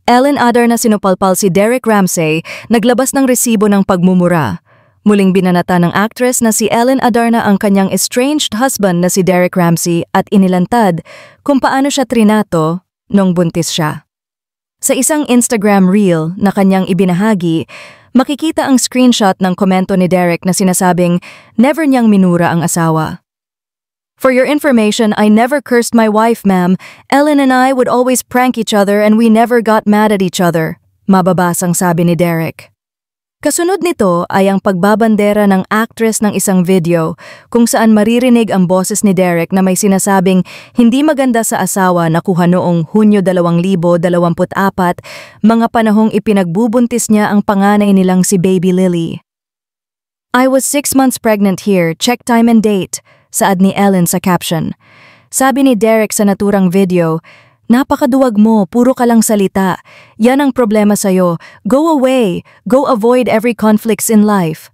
Ellen Adarna na sinupalpal si Derek Ramsey, naglabas ng resibo ng pagmumura. Muling binanata ng actress na si Ellen Adarna ang kanyang estranged husband na si Derek Ramsey at inilantad kung paano siya trinato nung buntis siya. Sa isang Instagram reel na kanyang ibinahagi, makikita ang screenshot ng komento ni Derek na sinasabing never niyang minura ang asawa. For your information, I never cursed my wife, ma'am. Ellen and I would always prank each other and we never got mad at each other. Mababasang sabi ni Derek. Kasunod nito ay ang pagbabandera ng actress ng isang video kung saan maririnig ang boses ni Derek na may sinasabing hindi maganda sa asawa na kuha noong Hunyo 2024, mga panahong ipinagbubuntis niya ang panganay nilang si Baby Lily. I was 6 months pregnant here, check time and date, saad ni Ellen sa caption. Sabi ni Derek sa naturang video, napakaduwag mo, puro ka lang salita. Yan ang problema sa'yo. Go away. Go avoid every conflicts in life.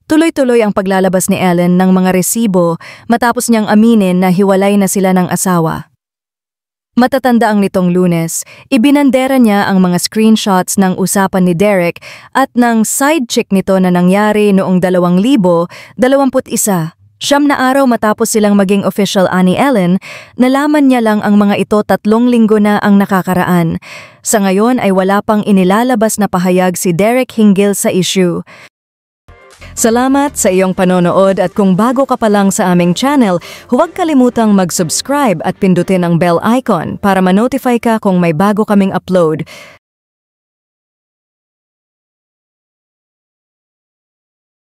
Tuloy-tuloy ang paglalabas ni Ellen ng mga resibo matapos niyang aminin na hiwalay na sila ng asawa. Matatanda ang nitong Lunes, ibinandera niya ang mga screenshots ng usapan ni Derek at ng side chick nito na nangyari noong 2021. 9 na araw matapos silang maging official ani Ellen, nalaman niya lang ang mga ito 3 linggo na ang nakakaraan. Sa ngayon ay wala pang inilalabas na pahayag si Derek hinggil sa issue. Salamat sa iyong panonood at kung bago ka pa lang sa aming channel, huwag kalimutang mag-subscribe at pindutin ang bell icon para ma-notify ka kung may bago kaming upload.